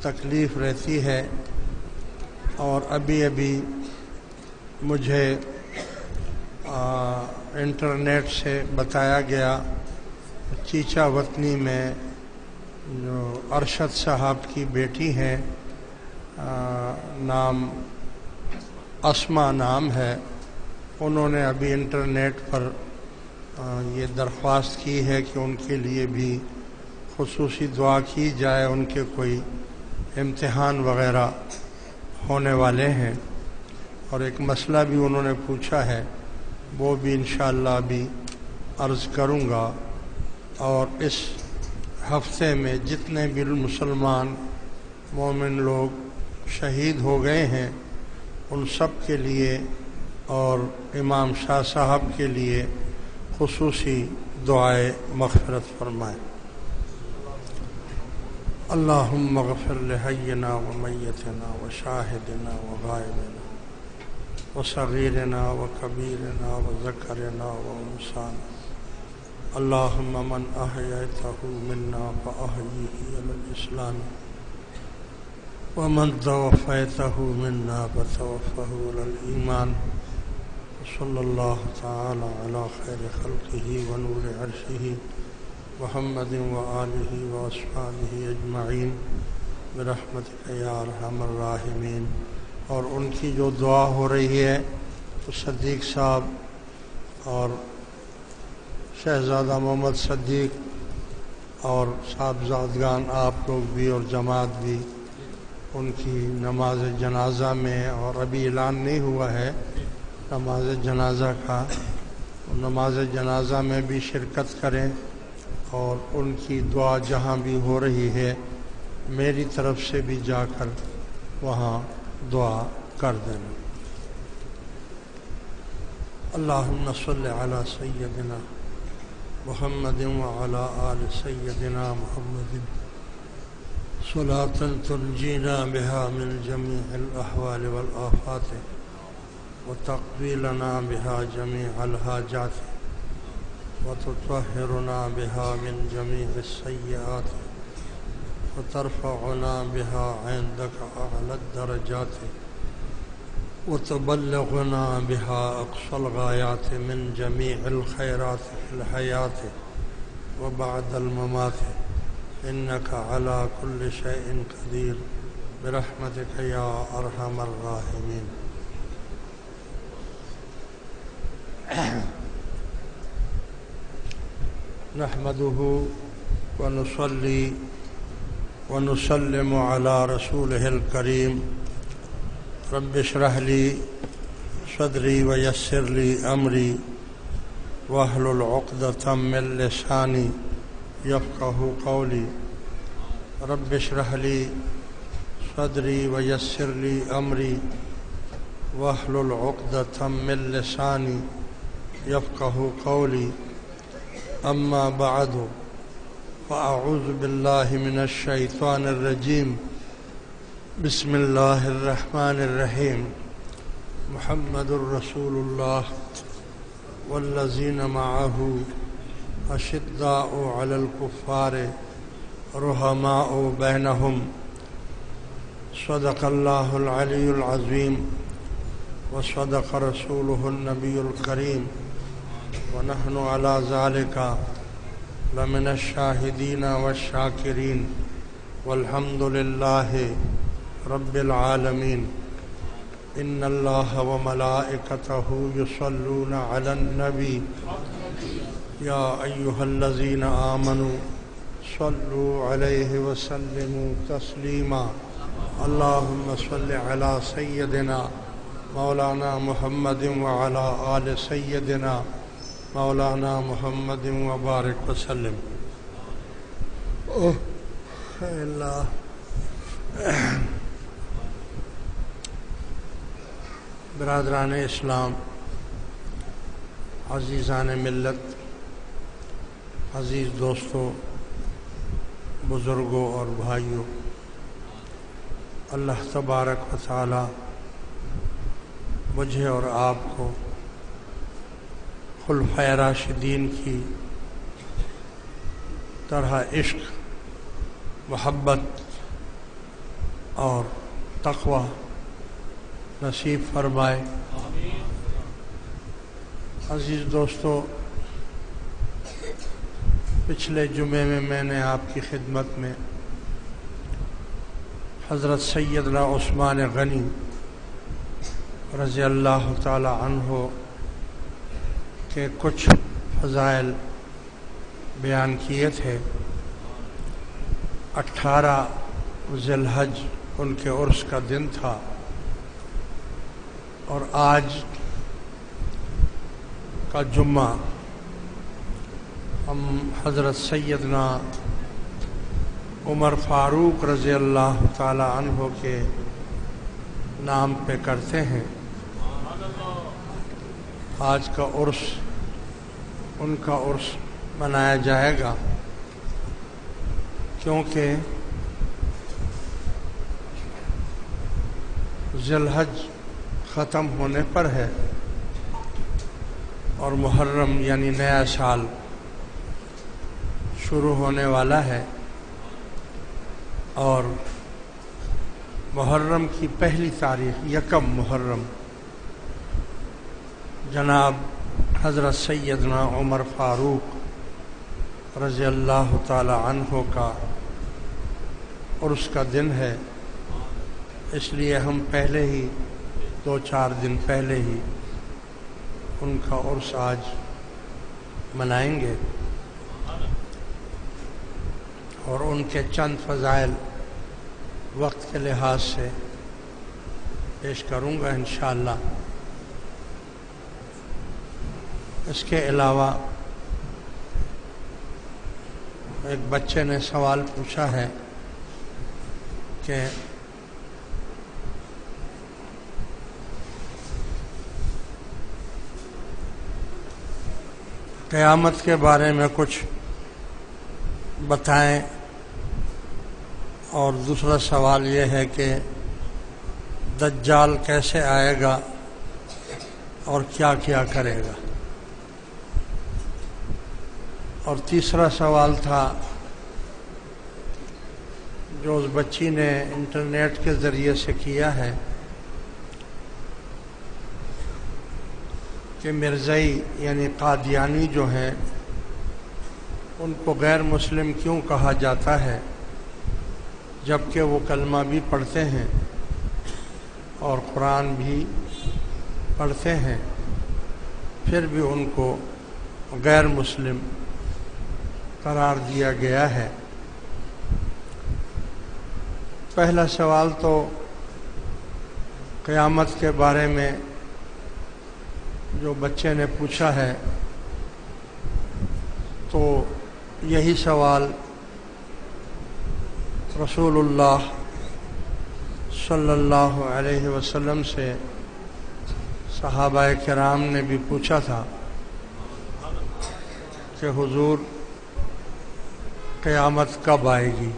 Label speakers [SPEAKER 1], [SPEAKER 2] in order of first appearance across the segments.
[SPEAKER 1] تکلیف رہتی ہے، اور ابھی مجھے انٹرنیٹ سے بتایا گیا چیچا وطنی میں جو ارشد صاحب کی بیٹی ہیں، نام اسما نام ہے، انہوں نے ابھی انٹرنیٹ پر یہ درخواست کی ہے کہ ان کے لیے بھی خصوصی دعا کی جائے، ان کے کوئی امتحان وغیرہ ہونے والے ہیں، اور ایک مسئلہ بھی انہوں نے پوچھا ہے، وہ بھی انشاءاللہ ابھی عرض کروں گا۔ اور اس ہفتے میں جتنے بھی مسلمان مومن لوگ شہید ہو گئے ہیں ان سب کے لیے اور امام شاہ صاحب کے لیے خصوصی دعائے مغفرت فرمائیں۔ اللہم اغفر لحینا ومیتنا وشاہدنا وغائبنا وصغیرنا وکبیرنا وذکرنا وانثانا، اللہم من احییتہ منا فاحیہ علی الاسلام ومن توفیتہ منا فتوفہ علی الایمان، صلی اللہ تعالی علی خیر خلقہ ونور عرشہ محمد وآلہ واصحابہ اجمعین برحمتک یا ارحم الراحمین۔ اور ان کی جو دعا ہو رہی ہے تو صدیق صاحب اور شہزادہ محمد صدیق اور صاحبزادگان آپ لوگ بھی اور جماعت بھی ان کی نماز جنازہ میں، اور ابھی اعلان نہیں ہوا ہے نماز جنازہ کا، نماز جنازہ میں بھی شرکت کریں، اور ان کی دعا جہاں بھی ہو رہی ہے میری طرف سے بھی جا کر وہاں دعا کر دینا۔ اللہم صلی علی سیدنا محمد وعلی آل سیدنا محمد صلاۃ تنجینا بها من جمیع الاحوال والآفات وتقضی لنا بها جمیع الحاجات وتطہرنا بها من جمیع السیئات وترفعنا بها عندك اعلی الدرجات وتبلغنا بها اقصى الغایات من جمیع الخیرات فی الحیات وبعد الممات، انك على كل شيء قدیر برحمتك یا ارحم الراحمین۔ نحمده ونصلي ونسلم على رسوله الكريم، رب اشرح لي صدري ويسر لي أمري واحلل عقدة من لساني يفقه قولي، رب اشرح لي صدري ويسر لي أمري واحلل عقدة من لساني يفقه قولي، أما بعد فأعوذ بالله من الشيطان الرجيم، بسم الله الرحمن الرحيم، محمد رسول الله والذين معه أشداء على الكفار رحماء بينهم، صدق الله العلي العظيم وصدق رسوله النبي الكريم، ونحن على ذلك لمن الشاهدين والشاكرين، والحمد لله رب العالمين۔ إن الله وملائكته يصلون على النبي يا أيها الذين آمنوا صلوا عليه وسلموا تسليما، اللهم صل على سيدنا مولانا محمد وعلى آل سيدنا مولانا محمد وبارک وسلم۔ اللہ برادران اسلام، عزیزان ملت، عزیز دوستوں، بزرگوں اور بھائیوں، اللہ تبارک و تعالی مجھے اور آپ کو خلفائے راشدین کی طرح عشق، محبت اور تقوی نصیب فرمائے۔ عزیز دوستو، پچھلے جمعے میں نے آپ کی خدمت میں حضرت سیدنا عثمان غنی رضی اللہ تعالی عنہ کے کچھ فضائل بیان کیے تھے۔ 18 ذی الحج ان کے عرس کا دن تھا، اور آج کا جمعہ ہم حضرت سیدنا عمر فاروق رضی اللہ تعالی عنہ کے نام پہ کرتے ہیں۔ آج کا عرس ان کا عرس منایا جائے گا، کیونکہ ذی الحج ختم ہونے پر ہے اور محرم یعنی نیا سال شروع ہونے والا ہے، اور محرم کی پہلی تاریخ یکم محرم جناب حضرت سیدنا عمر فاروق رضی اللہ تعالی عنہ کا عرس کا دن ہے۔ اس لیے ہم پہلے ہی 2-4 دن پہلے ہی ان کا عرس آج منائیں گے، اور ان کے چند فضائل وقت کے لحاظ سے پیش کروں گا انشاءاللہ۔ اس کے علاوہ ایک بچے نے سوال پوچھا ہے کہ قیامت کے بارے میں کچھ بتائیں، اور دوسرا سوال یہ ہے کہ دجال کیسے آئے گا اور کیا کیا کرے گا، اور تیسرا سوال تھا جو اس بچی نے انٹرنیٹ کے ذریعے سے کیا ہے کہ مرزائی یعنی قادیانی جو ہیں ان کو غیر مسلم کیوں کہا جاتا ہے، جبکہ وہ کلمہ بھی پڑھتے ہیں اور قرآن بھی پڑھتے ہیں، پھر بھی ان کو غیر مسلم قرار دیا گیا ہے۔ پہلا سوال تو قیامت کے بارے میں جو بچے نے پوچھا ہے، تو یہی سوال رسول اللہ صلی اللہ علیہ وسلم سے صحابہ کرام نے بھی پوچھا تھا کہ حضور قیامت کب آئے گی؟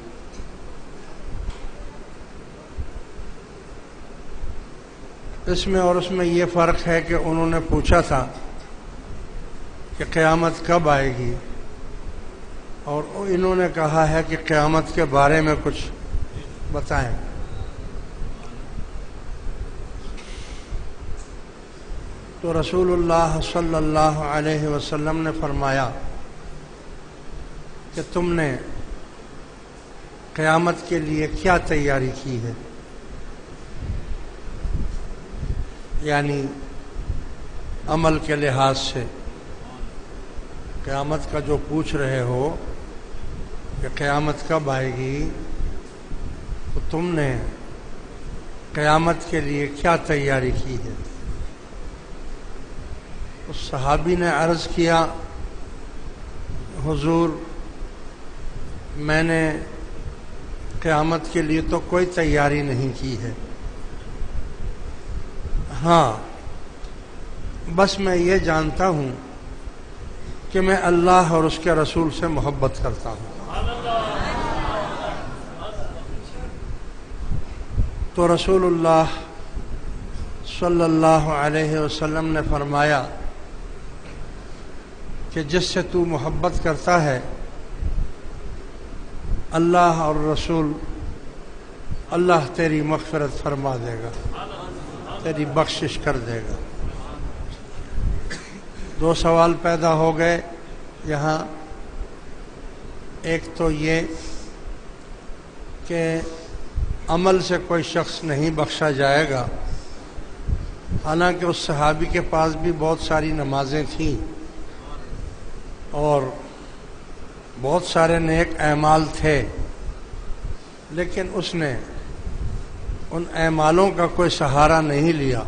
[SPEAKER 1] اس میں اور اس میں یہ فرق ہے کہ انہوں نے پوچھا تھا کہ قیامت کب آئے گی، اور انہوں نے کہا ہے کہ قیامت کے بارے میں کچھ بتائیں۔ تو رسول اللہ صلی اللہ علیہ وسلم نے فرمایا کہ تم نے قیامت کے لیے کیا تیاری کی ہے، یعنی عمل کے لحاظ سے قیامت کا جو پوچھ رہے ہو کہ قیامت کب آئے گی، تو تم نے قیامت کے لیے کیا تیاری کی ہے؟ اس صحابی نے عرض کیا، حضور میں نے قیامت کے لیے تو کوئی تیاری نہیں کی ہے، ہاں بس میں یہ جانتا ہوں کہ میں اللہ اور اس کے رسول سے محبت کرتا ہوں۔ تو رسول اللہ صلی اللہ علیہ وسلم نے فرمایا کہ جس سے تو محبت کرتا ہے اللہ اور رسول اللہ تیری مغفرت فرما دے گا، تیری بخشش کر دے گا۔ دو سوال پیدا ہو گئے یہاں، ایک تو یہ کہ عمل سے کوئی شخص نہیں بخشا جائے گا، حالانکہ اس صحابی کے پاس بھی بہت ساری نمازیں تھیں اور بہت سارے نیک اعمال تھے، لیکن اس نے ان اعمالوں کا کوئی سہارا نہیں لیا۔